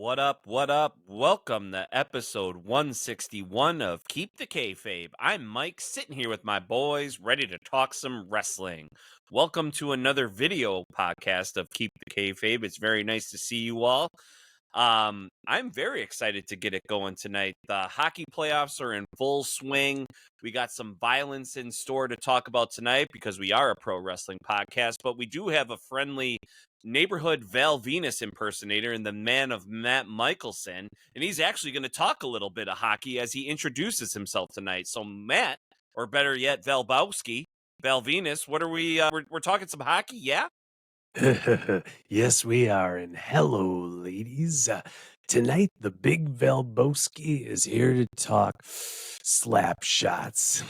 What up? What up? Welcome to episode 161 of Keep the Kayfabe. I'm Mike, sitting here with my boys, ready to talk some wrestling. Welcome to another video podcast of Keep the Kayfabe. It's very nice to see you all. I'm very excited to get it going tonight. The hockey playoffs are in full swing. We got some violence in store to talk about tonight because we are a pro wrestling podcast, but we do have a friendly neighborhood Val Venus impersonator in the man of Matt Michelson, and he's actually going to talk a little bit of hockey as he introduces himself tonight. So Matt, or better yet, Valbowski, Val Venus, what are we? We're talking some hockey, yeah? Yes, we are. And hello, ladies. Tonight, the big Valbowski is here to talk slap shots,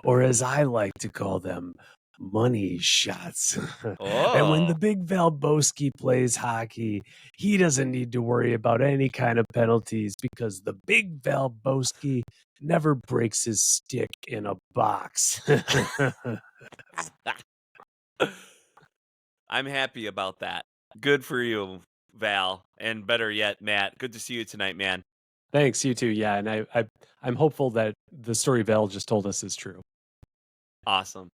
or as I like to call them, money shots. And when the Oh, big Valbowski plays hockey, he doesn't need to worry about any kind of penalties because the big Valbowski never breaks his stick in a box. I'm happy about that. Good for you, Val, and better yet, Matt. Good to see you tonight, man. Thanks, you too. Yeah, and I'm hopeful that the story Val just told us is true. Awesome.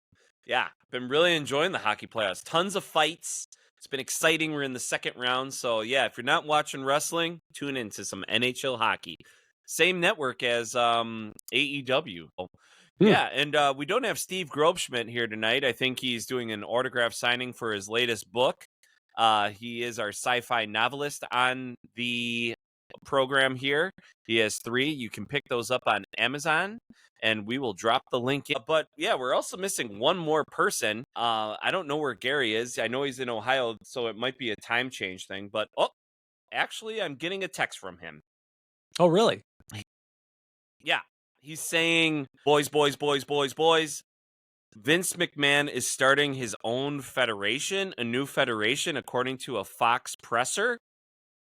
Yeah, been really enjoying the hockey playoffs. Tons of fights. It's been exciting. We're in the second round. So, yeah, if you're not watching wrestling, tune into some NHL hockey. Same network as AEW. Yeah, and we don't have Steve Grobschmidt here tonight. I think he's doing an autograph signing for his latest book. He is our sci-fi novelist on the program here. He has 3. You can pick those up on Amazon, and we will drop the link in. But yeah, we're also missing one more person. I don't know where Gary is. I know he's in Ohio, so it might be a time change thing. But actually, I'm getting a text from him. Oh, really? Yeah, he's saying, boys, boys, boys, boys, boys. Vince McMahon is starting his own federation, a new federation, according to a Fox presser.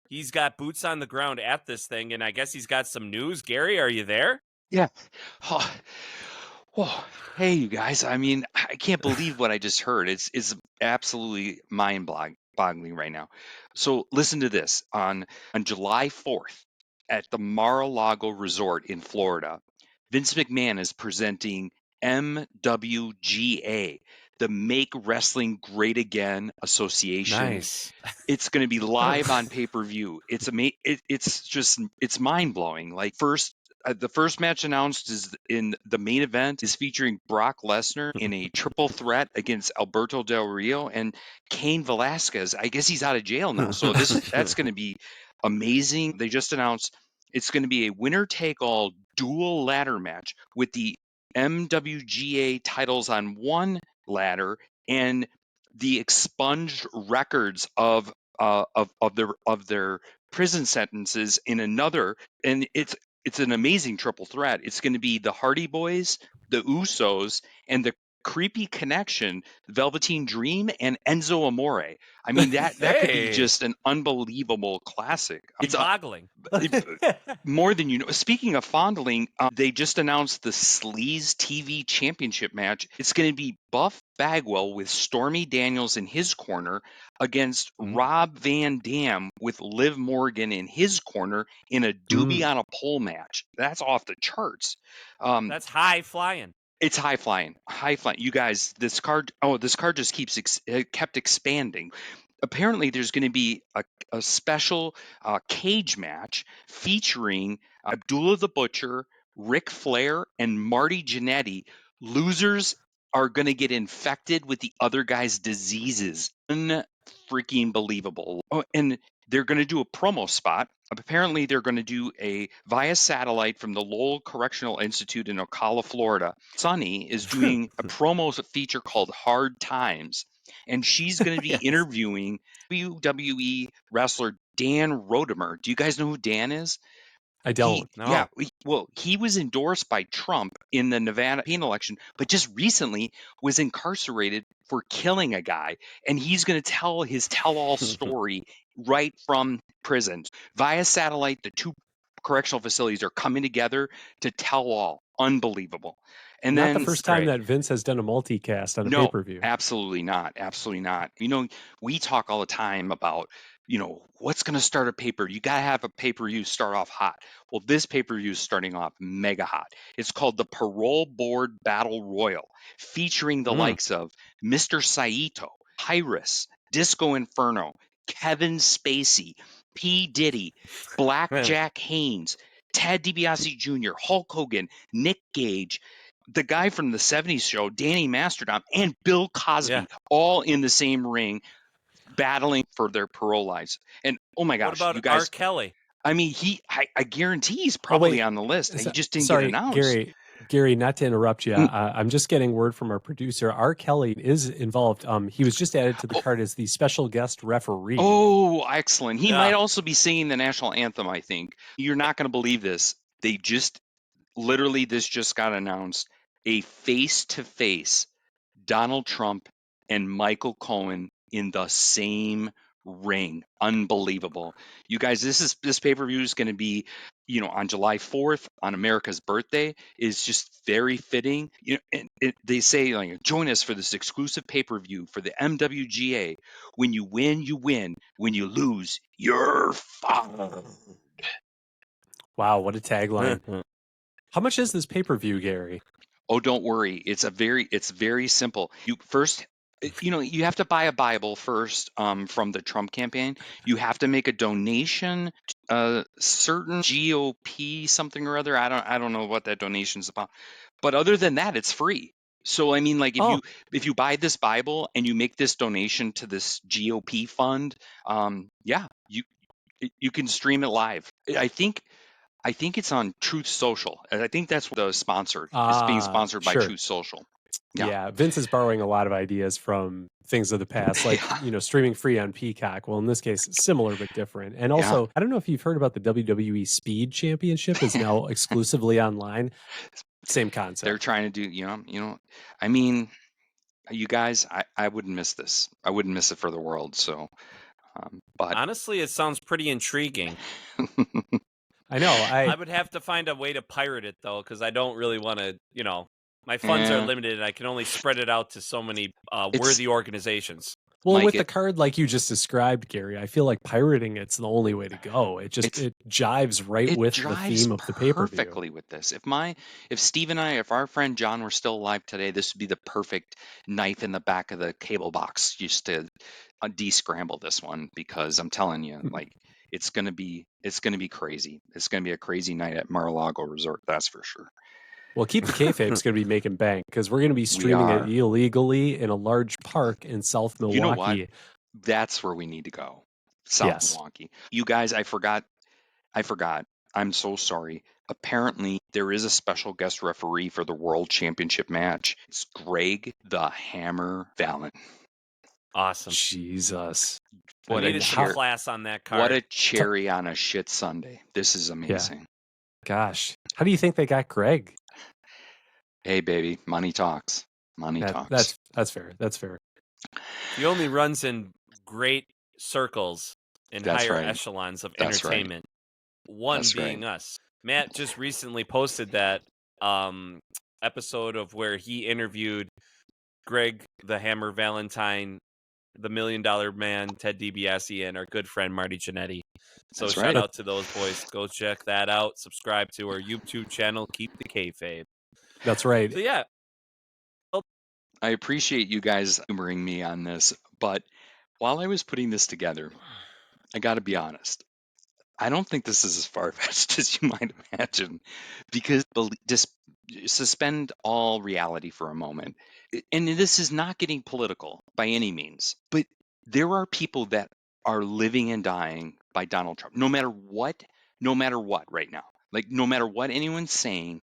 He's got boots on the ground at this thing, and I guess he's got some news. Gary, are you there? Yeah. Oh, whoa. Hey, you guys. I mean, I can't believe what I just heard. It's absolutely mind-boggling right now. So listen to this. On July 4th at the Mar-a-Lago Resort in Florida, Vince McMahon is presenting MWGA, the Make Wrestling Great Again Association. Nice. It's going to be live on pay-per-view. It's mind-blowing. Like the first match announced is in the main event is featuring Brock Lesnar in a triple threat against Alberto Del Rio and Cain Velasquez. I guess he's out of jail now, so that's going to be amazing. They just announced it's going to be a winner-take-all dual ladder match with the MWGA titles on one ladder and the expunged records of their prison sentences in another, and it's an amazing triple threat. It's going to be the Hardy Boys, the Usos, and the creepy connection, Velveteen Dream and Enzo Amore. I mean that could be Hey. just an unbelievable classic. It's Boggling. more than you know. Speaking of fondling, they just announced the Sleaze TV Championship match. It's going to be Buff Bagwell with Stormy Daniels in his corner against Rob Van Dam with Liv Morgan in his corner in a doobie on a pole match. That's off the charts. That's high flying. It's high flying. You guys, this card just kept expanding. Apparently, there's going to be a special cage match featuring Abdullah the Butcher, Ric Flair, and Marty Jannetty. Losers are going to get infected with the other guy's diseases. Unfreaking believable. Oh, and they're going to do a promo spot. Apparently, they're going to do via satellite from the Lowell Correctional Institute in Ocala, Florida. Sunny is doing a promo feature called Hard Times, and she's going to be interviewing WWE wrestler Dan Rodemer. Do you guys know who Dan is? I don't. Yeah, he was endorsed by Trump in the Nevada election, but just recently was incarcerated for killing a guy, and he's going to tell his tell-all story right from prison via satellite. The two correctional facilities are coming together to tell all. Unbelievable. And Not then the first time that Vince has done a multicast on a pay-per-view. Absolutely not. Absolutely not. You know, we talk all the time about what's going to start a pay-per-view? You got to have a pay-per-view start off hot. Well, this pay-per-view is starting off mega hot. It's called the Parole Board Battle Royal, featuring the likes of Mr. Saito, Pyrus, Disco Inferno, Kevin Spacey, P. Diddy, Blackjack Haynes, Ted DiBiase Jr., Hulk Hogan, Nick Gage, the guy from the 70s show, Danny Masterdom, and Bill Cosby, all in the same ring, battling for their parole lives. And oh my gosh, What you about R. guys, Kelly? I mean, I guarantee he's probably on the list. He just didn't get announced. Gary, not to interrupt you. I'm just getting word from our producer. R. Kelly is involved. He was just added to the card as the special guest referee. Oh, excellent. He might also be singing the national anthem, I think. You're not going to believe this. This just got announced. A face-to-face Donald Trump and Michael Cohen in the same ring. Unbelievable. You guys, this pay-per-view is going to be, on July 4th, on America's birthday, is just very fitting. And they say, join us for this exclusive pay-per-view for the MWGA. When you win, you win. When you lose, you're fired. Wow, what a tagline. How much is this pay-per-view, Gary? Oh, don't worry. It's very simple. You have to buy a Bible first from the Trump campaign. You have to make a donation to a certain GOP something or other. I don't know what that donation's about. But other than that, it's free. So I mean, like if you buy this Bible and you make this donation to this GOP fund, you can stream it live. I think it's on Truth Social. I think that's the sponsor. It's being sponsored by Truth Social. Yeah, Vince is borrowing a lot of ideas from things of the past, like streaming free on Peacock. Well, in this case, similar but different. And also, I don't know if you've heard about the WWE Speed Championship is now exclusively online. Same concept. They're trying to do, I mean, you guys, I wouldn't miss this. I wouldn't miss it for the world. So, but honestly, it sounds pretty intriguing. I know. I would have to find a way to pirate it though, because I don't really want to. My funds are limited, and I can only spread it out to so many worthy organizations. Well, Mike, with the card like you just described, Gary, I feel like pirating it's the only way to go. It jives with the theme of the pay-per-view. Perfectly with this. If Steve and if our friend John were still alive today, this would be the perfect knife in the back of the cable box just to de-scramble this one, because I'm telling you, like it's gonna be crazy. It's gonna be a crazy night at Mar-a-Lago Resort, that's for sure. Well, Keep the Kayfabe is going to be making bank because we're going to be streaming it illegally in a large park in South Milwaukee. You know what? That's where we need to go. South Milwaukee. You guys, I forgot. I'm so sorry. Apparently, there is a special guest referee for the World Championship match. It's Greg the Hammer Valent. Awesome. Jesus. What a class on that card. What a cherry on a shit Sunday. This is amazing. Yeah. Gosh. How do you think they got Greg? Hey, baby, money talks. Money talks. That's fair. That's fair. He only runs in great circles in higher echelons of entertainment. One being us. Matt just recently posted that episode of where he interviewed Greg the Hammer Valentine, the $1 Million Man, Ted DiBiase, and our good friend Marty Jannetty. So shout out to those boys. Go check that out. Subscribe to our YouTube channel, Keep the Kayfabe. That's right. So yeah. I appreciate you guys humoring me on this, but while I was putting this together, I got to be honest. I don't think this is as far-fetched as you might imagine, because just suspend all reality for a moment. And this is not getting political by any means, but there are people that are living and dying by Donald Trump, no matter what right now. Like, no matter what anyone's saying,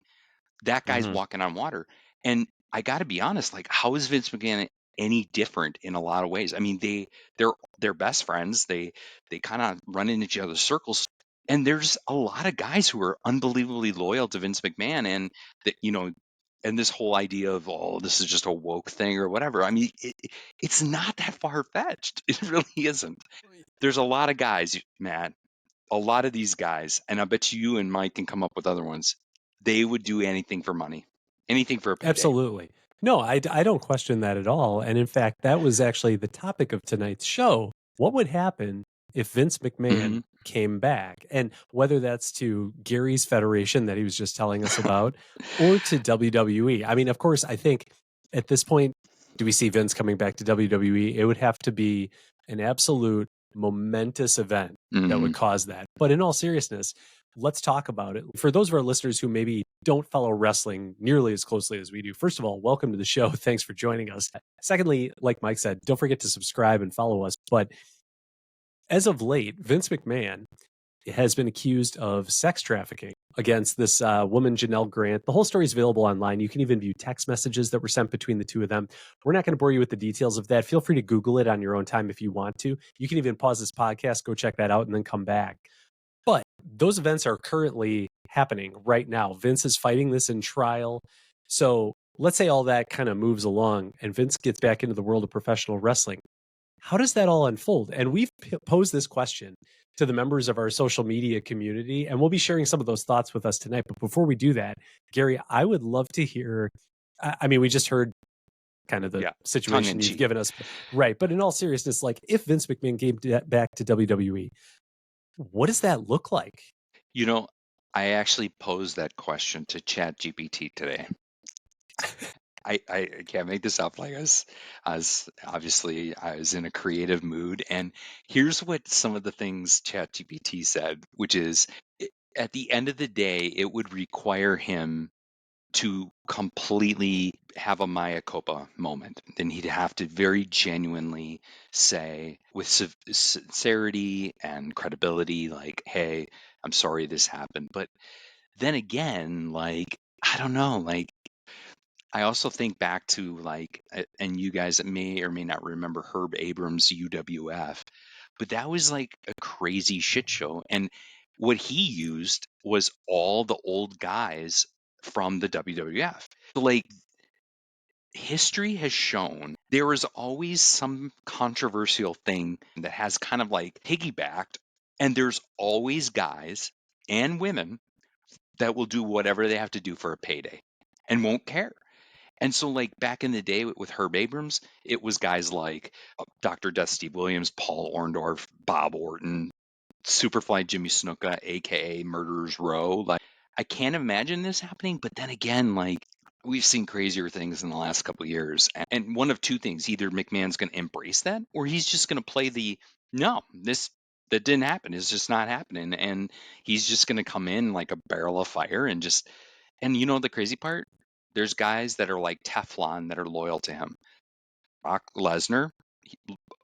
that guy's walking on water. And I got to be honest, like, how is Vince McMahon any different in a lot of ways? I mean, they're best friends. They kind of run in each other's circles. And there's a lot of guys who are unbelievably loyal to Vince McMahon, and that, and this whole idea of, this is just a woke thing or whatever. I mean, it's not that far-fetched. It really isn't. There's a lot of guys, Matt, a lot of these guys, and I bet you and Mike can come up with other ones. They would do anything for money, anything for a payday. Absolutely. No, I don't question that at all. And in fact, that was actually the topic of tonight's show. What would happen if Vince McMahon Mhm. came back, and whether that's to Gary's federation that he was just telling us about, or to WWE. I mean, of course, I think at this point, do we see Vince coming back to WWE? It would have to be an absolute momentous event that would Mhm. cause that. But in all seriousness, let's talk about it. For those of our listeners who maybe don't follow wrestling nearly as closely as we do, first of all, welcome to the show. Thanks for joining us. Secondly, like Mike said, don't forget to subscribe and follow us. But as of late, Vince McMahon has been accused of sex trafficking against this woman, Janelle Grant. The whole story is available online. You can even view text messages that were sent between the two of them. We're not going to bore you with the details of that. Feel free to Google it on your own time if you want to. You can even pause this podcast, go check that out, and then come back. But those events are currently happening right now. Vince is fighting this in trial. So let's say all that kind of moves along and Vince gets back into the world of professional wrestling. How does that all unfold? And we've posed this question to the members of our social media community, and we'll be sharing some of those thoughts with us tonight. But before we do that, Gary, I would love to hear. I mean, we just heard kind of the Yeah, situation you've tongue-in-cheek. given us, right? But in all seriousness, like if Vince McMahon came back to WWE, what does that look like? You know, I actually posed that question to ChatGPT today. I can't make this up. Like as obviously I was in a creative mood, and here's what some of the things ChatGPT said, which is at the end of the day, it would require him to completely have a Maya Copa moment. Then he'd have to very genuinely say, with sincerity and credibility, like, "Hey, I'm sorry this happened." But then again, like, I don't know, like I also think back to like, and you guys may or may not remember Herb Abrams' UWF, but that was like a crazy shit show. And what he used was all the old guys from the WWF. Like, history has shown there is always some controversial thing that has kind of like piggybacked, and there's always guys and women that will do whatever they have to do for a payday and won't care. And so, like back in the day with Herb Abrams, it was guys like Dr. Dusty Williams, Paul Orndorff, Bob Orton, Superfly Jimmy Snuka, aka Murderers Row. Like, I can't imagine this happening, but then again, like we've seen crazier things in the last couple of years, and one of two things: either McMahon's going to embrace that, or he's just going to play the no, this that didn't happen. It's just not happening, and he's just going to come in like a barrel of fire and just. And you know the crazy part? There's guys that are like Teflon that are loyal to him. Brock Lesnar,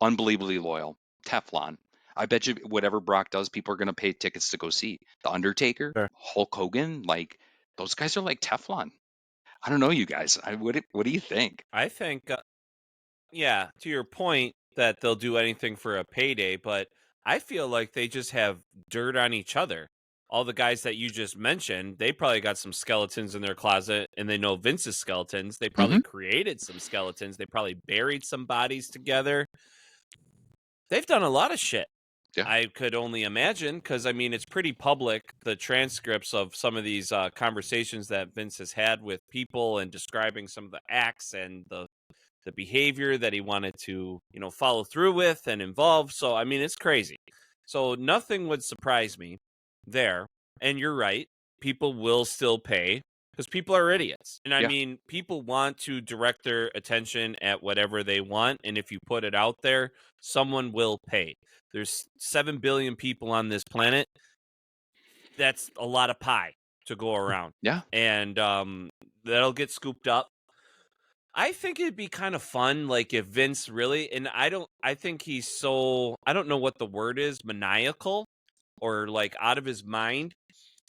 unbelievably loyal. Teflon. I bet you whatever Brock does, people are going to pay tickets to go see. The Undertaker, Sure. Hulk Hogan, like those guys are like Teflon. I don't know, you guys. What do you think? I think, yeah, to your point that they'll do anything for a payday, but I feel like they just have dirt on each other. All the guys that you just mentioned, they probably got some skeletons in their closet and they know Vince's skeletons. They probably Mhm. created some skeletons. They probably buried some bodies together. They've done a lot of shit. Yeah. I could only imagine because, I mean, it's pretty public, the transcripts of some of these conversations that Vince has had with people and describing some of the acts and the behavior that he wanted to, follow through with and involve. So, I mean, it's crazy. So, nothing would surprise me there. And you're right. People will still pay because people are idiots. And I Yeah. mean, people want to direct their attention at whatever they want. And if you put it out there, someone will pay. There's 7 billion people on this planet. That's a lot of pie to go around. Yeah. And that'll get scooped up. I think it'd be kind of fun, like if Vince really, and I think he's so, I don't know what the word is, maniacal or like out of his mind.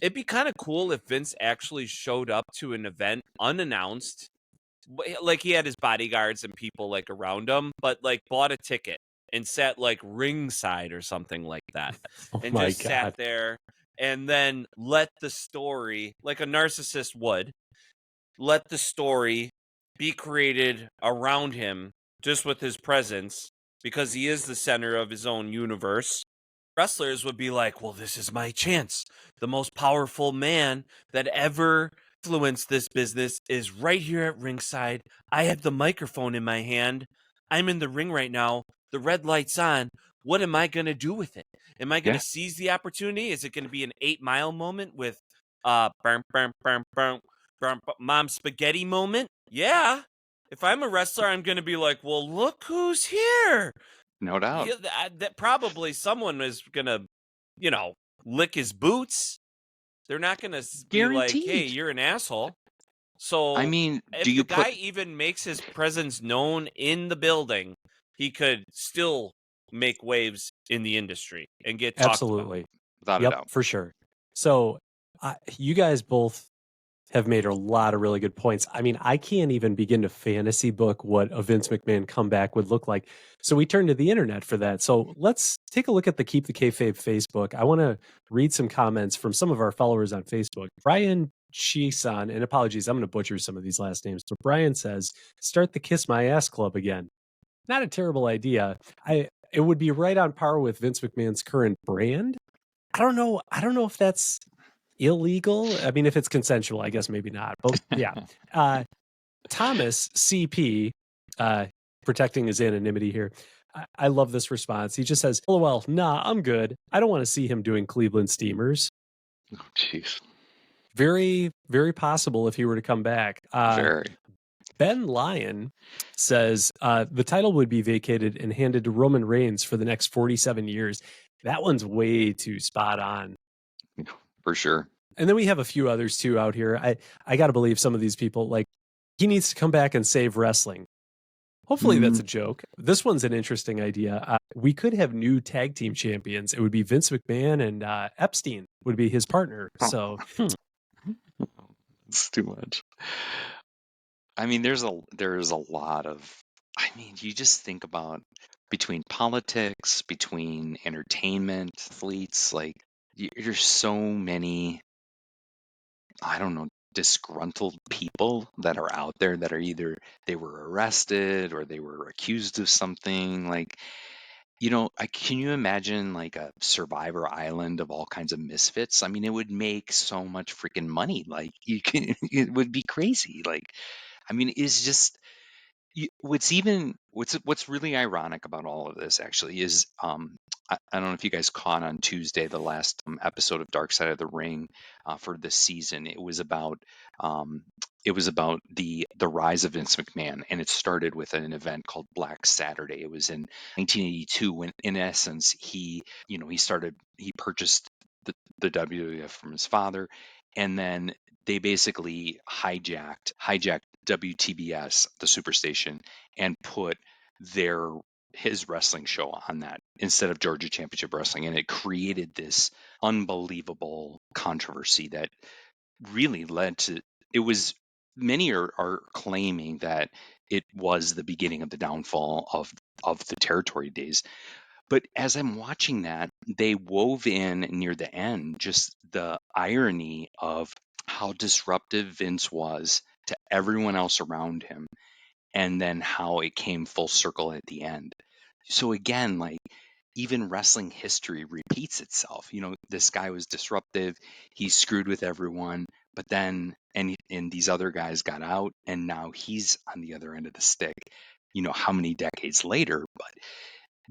It'd be kind of cool if Vince actually showed up to an event unannounced, like he had his bodyguards and people like around him, but like bought a ticket and sat like ringside or something like that, Oh and my just sat God. there and then let the story, like a narcissist would, let the story be created around him just with his presence because he is the center of his own universe. Wrestlers would be like, well, this is my chance. The most powerful man that ever influenced this business is right here at ringside. I have the microphone in my hand. I'm in the ring right now. The red light's on. What am I going to do with it? Am I going to Yeah. seize the opportunity? Is it going to be an 8 Mile moment with mom spaghetti moment? Yeah. If I'm a wrestler, I'm going to be like, well, look who's here. No doubt. Yeah, that probably someone is going to, lick his boots. They're not going to be like, hey, Guaranteed. you're an asshole. So I mean, if do the you guy put even makes his presence known in the building, he could still make waves in the industry and get talked about. Absolutely. without a Yep, doubt? for sure. So you guys both have made a lot of really good points. I mean, I can't even begin to fantasy book what a Vince McMahon comeback would look like. So we turned to the internet for that. So let's take a look at the Keep the Kayfabe Facebook. I want to read some comments from some of our followers on Facebook. Brian Chisan, and apologies, I'm going to butcher some of these last names, but Brian says, start the Kiss My Ass Club again. Not a terrible idea. It would be right on par with Vince McMahon's current brand. I don't know if that's illegal. I mean, if it's consensual, I guess maybe not. But yeah. Thomas CP, protecting his anonymity here. I love this response. He just says, LOL, nah, I'm good. I don't want to see him doing Cleveland Steamers. Oh, jeez. Very, very possible if he were to come back. Very. Ben Lyon says the title would be vacated and handed to Roman Reigns for the next 47 years. That one's way too spot on. For sure. And then we have a few others too out here. I got to believe some of these people, like, he needs to come back and save wrestling. Hopefully that's a joke. This one's an interesting idea. We could have new tag team champions. It would be Vince McMahon and Epstein would be his partner. So It's too much. I mean, there's a lot of, I mean, you just think about between politics, between entertainment, athletes, like there's so many, I don't know, disgruntled people that are out there that are either they were arrested or they were accused of something. Like, can you imagine like a Survivor Island of all kinds of misfits? I mean, it would make so much freaking money. Like, it would be crazy. Like, I mean, it's just what's really ironic about all of this actually is I don't know if you guys caught on Tuesday the last episode of Dark Side of the Ring for this season. It was about the rise of Vince McMahon, and it started with an event called Black Saturday. It was in 1982 when, in essence, he purchased the WWF from his father, and then they basically hijacked WTBS, the Superstation, and put his wrestling show on that instead of Georgia Championship Wrestling, and it created this unbelievable controversy that really led to many are claiming that it was the beginning of the downfall of the territory days. But as I'm watching that, they wove in near the end just the irony of how disruptive Vince was to everyone else around him, and then how it came full circle at the end. So again, like, even wrestling history repeats itself. This guy was disruptive, he screwed with everyone, but then and these other guys got out, and now he's on the other end of the stick. How many decades later?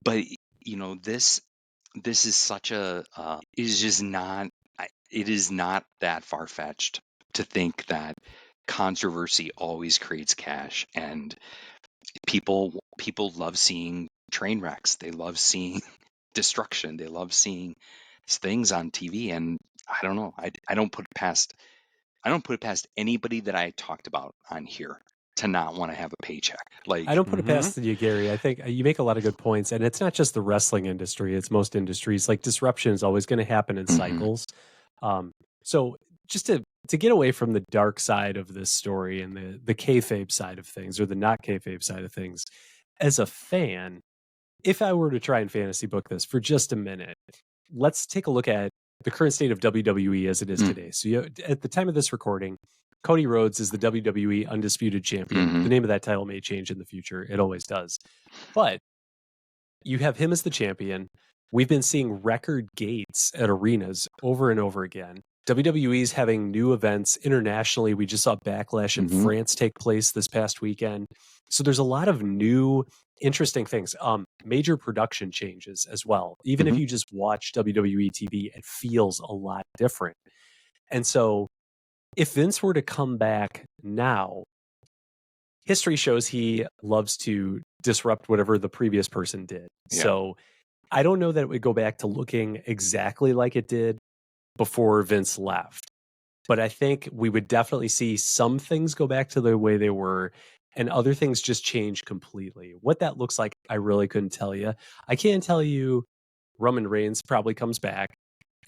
But this is such a it is just not it is not that far-fetched to think that controversy always creates cash, and people love seeing train wrecks, they love seeing destruction, they love seeing things on TV. And I don't know, I don't put it past anybody that I talked about on here to not want to have a paycheck. Like, I don't put it past you, Gary. I think you make a lot of good points, and it's not just the wrestling industry; it's most industries. Like, disruption is always going to happen in cycles. So just to get away from the dark side of this story and the kayfabe side of things, or the not kayfabe side of things, as a fan, if I were to try and fantasy book this for just a minute, let's take a look at the current state of WWE as it is today. So at the time of this recording, Cody Rhodes is the WWE Undisputed Champion. The name of that title may change in the future. It always does. But you have him as the champion. We've been seeing record gates at arenas over and over again. WWE's having new events internationally. We just saw Backlash in Mhm. France take place this past weekend. So there's a lot of new, interesting things. Major production changes as well. Even if Mhm. you just watch WWE TV, it feels a lot different. And so if Vince were to come back now, history shows he loves to disrupt whatever the previous person did. Yeah. So I don't know that it would go back to looking exactly like it did before Vince left. But I think we would definitely see some things go back to the way they were and other things just change completely. What that looks like, I really couldn't tell you. I can tell you Roman Reigns probably comes back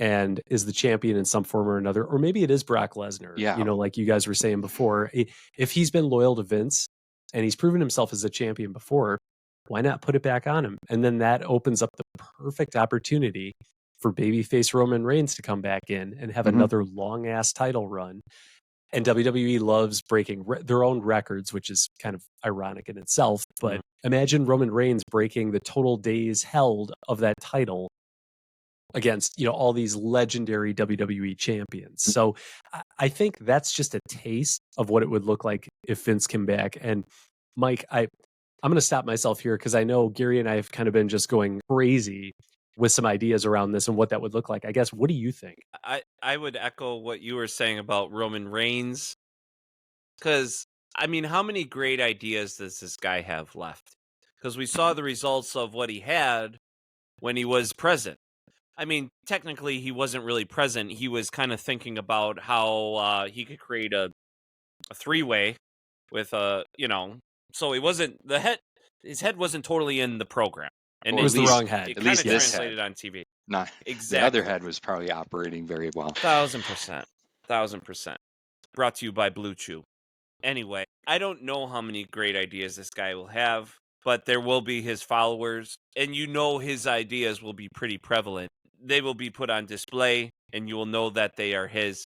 and is the champion in some form or another. Or maybe it is Brock Lesnar, Yeah. like you guys were saying before. If he's been loyal to Vince and he's proven himself as a champion before, why not put it back on him? And then that opens up the perfect opportunity for babyface Roman Reigns to come back in and have Mhm. another long ass title run. And WWE loves breaking their own records, which is kind of ironic in itself. But imagine Roman Reigns breaking the total days held of that title against all these legendary WWE champions. So I think that's just a taste of what it would look like if Vince came back. And Mike, I'm going to stop myself here because I know Gary and I have kind of been just going crazy with some ideas around this and what that would look like. I guess, what do you think? I would echo what you were saying about Roman Reigns, because I mean, how many great ideas does this guy have left? Because we saw the results of what he had when he was present. I mean, technically, he wasn't really present. He was kind of thinking about how he could create a three-way with so he wasn't the head. His head wasn't totally in the program, and Or it at was the least wrong head. it at kind least of this translated head. on TV. Not the other Exactly. head was probably operating very well. 1000%. 1000%. Brought to you by Blue Chew. Anyway, I don't know how many great ideas this guy will have, but there will be his followers, and his ideas will be pretty prevalent. They will be put on display, and you will know that they are his.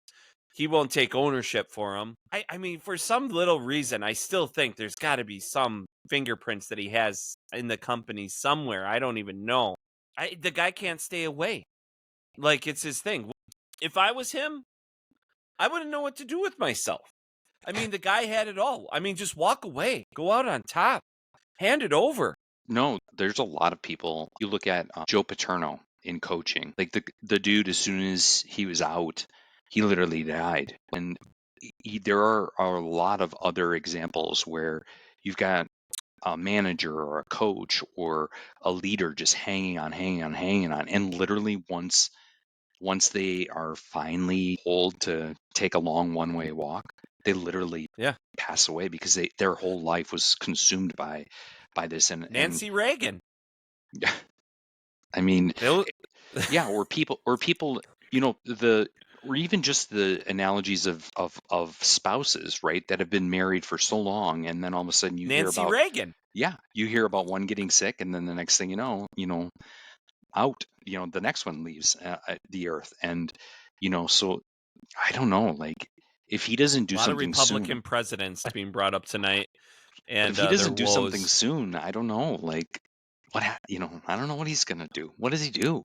He won't take ownership for them. I mean, for some little reason, I still think there's got to be some fingerprints that he has in the company somewhere. I don't even know. The guy can't stay away. Like, it's his thing. If I was him, I wouldn't know what to do with myself. I mean, the guy had it all. I mean, just walk away, go out on top, hand it over. No, there's a lot of people. You look at Joe Paterno in coaching. Like the dude, as soon as he was out, he literally died. And there are a lot of other examples where you've got a manager or a coach or a leader just hanging on, hanging on, hanging on, and literally once they are finally told to take a long one-way walk, they literally Yeah. pass away because their whole life was consumed by this. And Nancy Reagan. I mean, They'll- yeah, or people, or even just the analogies of spouses, right, that have been married for so long, and then all of a sudden you hear Nancy about, Reagan. you hear about one getting sick, and then the next thing out, the next one leaves the earth, and so I don't know, like if he doesn't A do lot of something Republican soon, presidents being brought up tonight, but and if he their doesn't do something woes. soon, I don't know, like I don't know what he's gonna do. What does he do?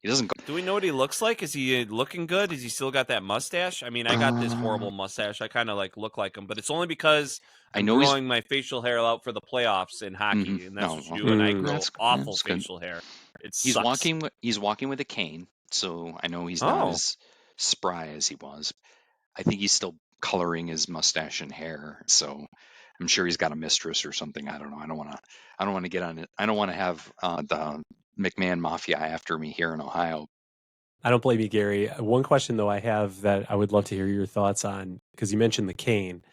He doesn't go. Do we know what he looks like? Is he looking good? Is he still got that mustache? I mean, I got this horrible mustache. I kind of look like him, but it's only because I I'm know he's. growing my facial hair out for the playoffs in hockey, and that's No, what you well, do. And I Mm. grow awful that's good. facial hair. It He's sucks. walking with a cane, so I know he's not Oh, as spry as he was. I think he's still coloring his mustache and hair, so I'm sure he's got a mistress or something. I don't know. I don't want to get on it. I don't want to have the McMahon Mafia after me here in Ohio. I don't blame you, Gary. One question, though, I have that I would love to hear your thoughts on, because you mentioned the cane.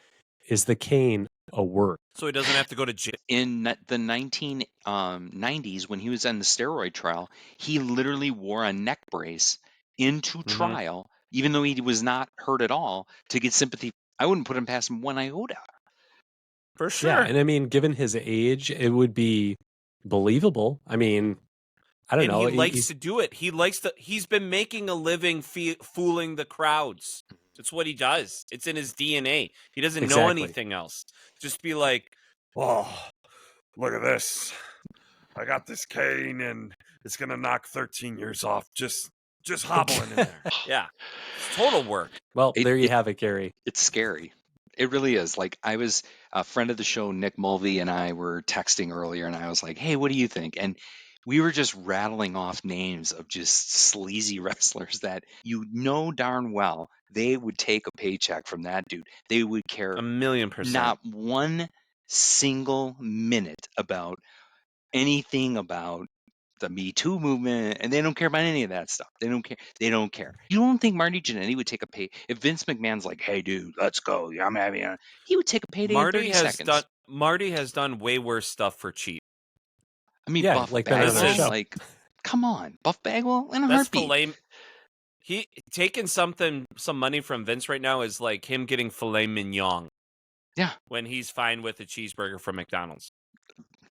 Is the cane a work? so he doesn't have to go to jail. In the 1990s, when he was on the steroid trial, he literally wore a neck brace into trial, even though he was not hurt at all, to get sympathy. I wouldn't put him past him one iota. For Yeah, sure. and I mean, given his age, it would be believable. I mean, I don't And know. he likes to do it. He's been making a living fooling the crowds. It's what he does. It's in his DNA. He doesn't know Exactly. anything else. Just be like, oh, look at this. I got this cane and it's going to knock 13 years off. Just just hobbling in there. Yeah, it's total work. Well, there you have it, Gary. It's scary. It really is. Like, I was a friend of the show, Nick Mulvey, and I were texting earlier, and I was like, "Hey, what do you think?" And we were just rattling off names of just sleazy wrestlers that you know darn well they would take a paycheck from that dude. They would care 1,000,000%. not one single minute about anything about the Me Too movement, and they don't care about any of that stuff. They don't care. They don't care. You don't think Marty Jannetty would take a pay if Vince McMahon's like, "Hey, dude, let's go. I'm having a," he would take a payday in 30 seconds. Marty has done way worse stuff for cheap. I mean, Yeah, Buff like been on our Bagwell, show. like, come on, Buff Bagwell in a That's heartbeat. filet. He taking some money from Vince right now is like him getting filet mignon. Yeah. When he's fine with a cheeseburger from McDonald's.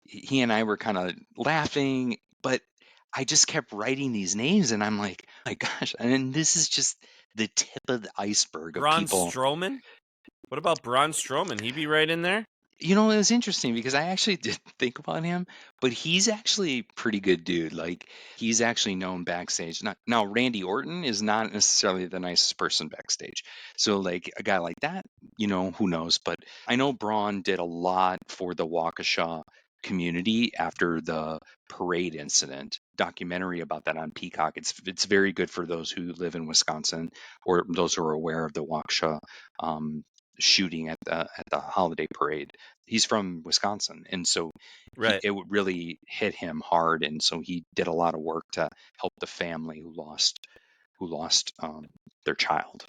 He and I were kind of laughing, but I just kept writing these names, and I'm like, my gosh, and this is just the tip of the iceberg of Braun people. Strowman? What about Braun Strowman? He'd be right in there? You know, it was interesting because I actually did think about him, but he's actually a pretty good dude. Like, he's actually known backstage. Now, Randy Orton is not necessarily the nicest person backstage. So, like, a guy like that, you know, who knows? But I know Braun did a lot for the Waukesha community after the parade incident. Documentary about that on Peacock. It's very good for those who live in Wisconsin or those who are aware of the Waukesha shooting at the holiday parade. He's from Wisconsin, and so Right. it would really hit him hard, and so he did a lot of work to help the family who lost their child.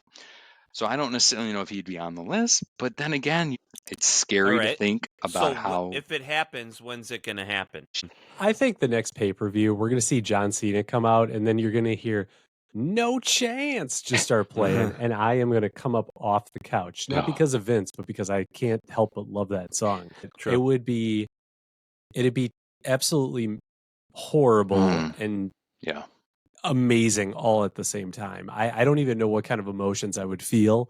So I don't necessarily know if he'd be on the list, but then again, it's scary to think about how. If it happens, when's it going to happen? I think the next pay-per-view, we're going to see John Cena come out, and then you're going to hear "No Chance" just start playing, and I am going to come up off the couch, not because of Vince, but because I can't help but love that song. True. It'd be absolutely horrible and amazing all at the same time. I don't even know what kind of emotions I would feel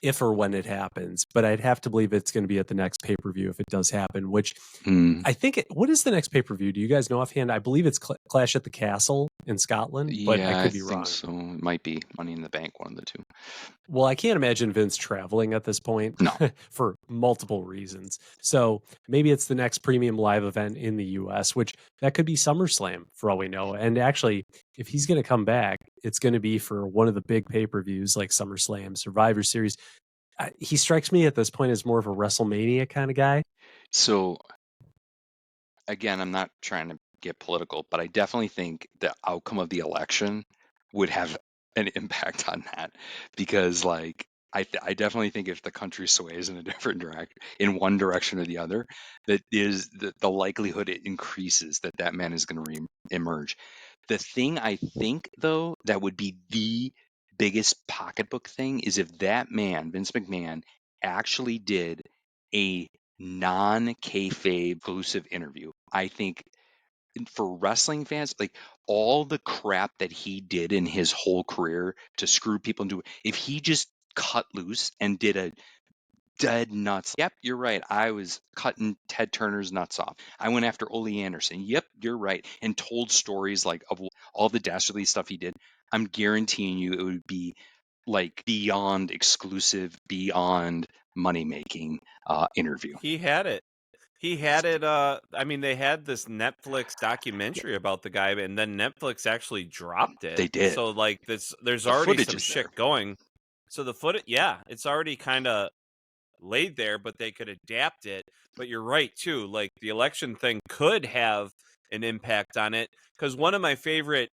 if or when it happens, but I'd have to believe it's going to be at the next pay-per-view if it does happen, which I think what is the next pay-per-view? Do you guys know offhand? I believe it's Clash at the Castle in Scotland, but I could be wrong. So it might be Money in the Bank, one of the two. Well, I can't imagine Vince traveling at this point for multiple reasons. So maybe it's the next premium live event in the US, which that could be SummerSlam for all we know. And actually, if he's going to come back, it's going to be for one of the big pay-per-views like SummerSlam, Survivor Series. He strikes me at this point as more of a WrestleMania kind of guy. So again, I'm not trying to get political, but I definitely think the outcome of the election would have an impact on that, because like I definitely think if the country sways in a different direction, in one direction or the other, that is the likelihood it increases that man is going to emerge. The thing I think though that would be the biggest pocketbook thing is if that man, Vince McMahon, actually did a non-kayfabe exclusive interview. I think for wrestling fans, like all the crap that he did in his whole career to screw people into, if he just cut loose and did a dead nuts. Yep, you're right. I was cutting Ted Turner's nuts off. I went after Ole Anderson. Yep, you're right. And told stories like of all the dastardly stuff he did. I'm guaranteeing you it would be like beyond exclusive, beyond money making interview. He had it. I mean, they had this Netflix documentary about the guy, and then Netflix actually dropped it. They did. So like there's already some shit going. So the footage, it's already kind of laid there, but they could adapt it. But you're right too. Like the election thing could have an impact on it, because one of my favorite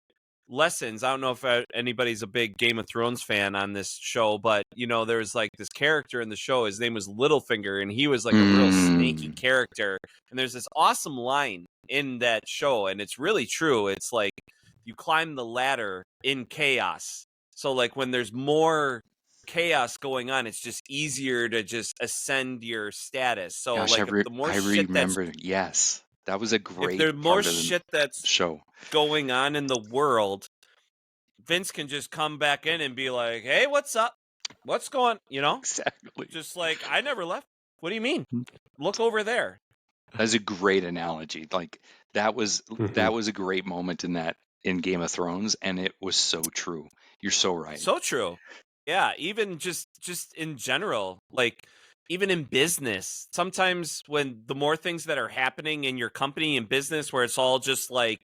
lessons, I don't know if anybody's a big Game of Thrones fan on this show, but you know, there's like this character in the show, his name was Littlefinger, and he was like a real snaky character, and there's this awesome line in that show, and it's really true. It's like you climb the ladder in chaos, so like when there's more chaos going on, it's just easier to just ascend your status. So Gosh, like the more shit remember, yes, that was a great. if there's more shit that's show going on in the world, Vince can just come back in and be like, "Hey, what's up? What's going?" You know, exactly. Just like, I never left. What do you mean? Look over there. That's a great analogy. Like that was a great moment in that in Game of Thrones, and it was so true. You're so right. So true. Yeah, even just in general, like even in business, sometimes when the more things that are happening in your company and business where it's all just like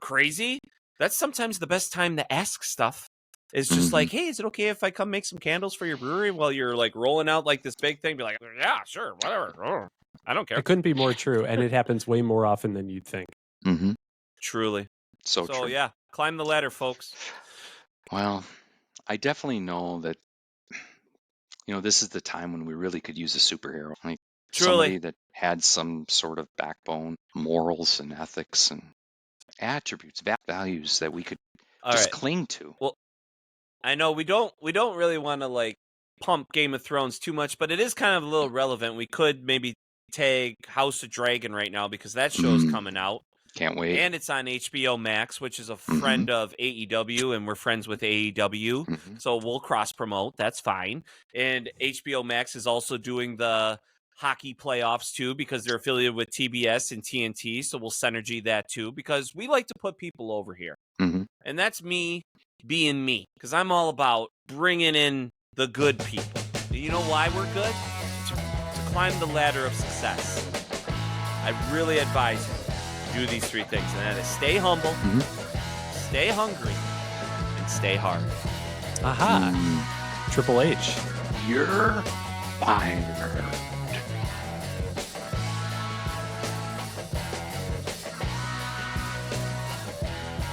crazy, that's sometimes the best time to ask stuff. It's just like, hey, is it okay if I come make some candles for your brewery while you're like rolling out like this big thing? Be like, yeah, sure, whatever. I don't care. It couldn't be more true, and it happens way more often than you'd think. Truly. So true. Yeah, climb the ladder, folks. Well, I definitely know that, this is the time when we really could use a superhero, like somebody that had some sort of backbone, morals and ethics and attributes, values that we could just cling to. Well, I know we don't really want to like pump Game of Thrones too much, but it is kind of a little relevant. We could maybe tag House of Dragon right now because that show's coming out. Can't wait. And it's on HBO Max, which is a friend of AEW, and we're friends with AEW. So we'll cross promote. That's fine. And HBO Max is also doing the hockey playoffs too because they're affiliated with TBS and TNT. So we'll synergy that too because we like to put people over here. And that's me being me because I'm all about bringing in the good people. You know why we're good? To climb the ladder of success. I really advise you to do these 3 things, and that is stay humble, stay hungry, and stay hard. Aha. Triple H. You're fired.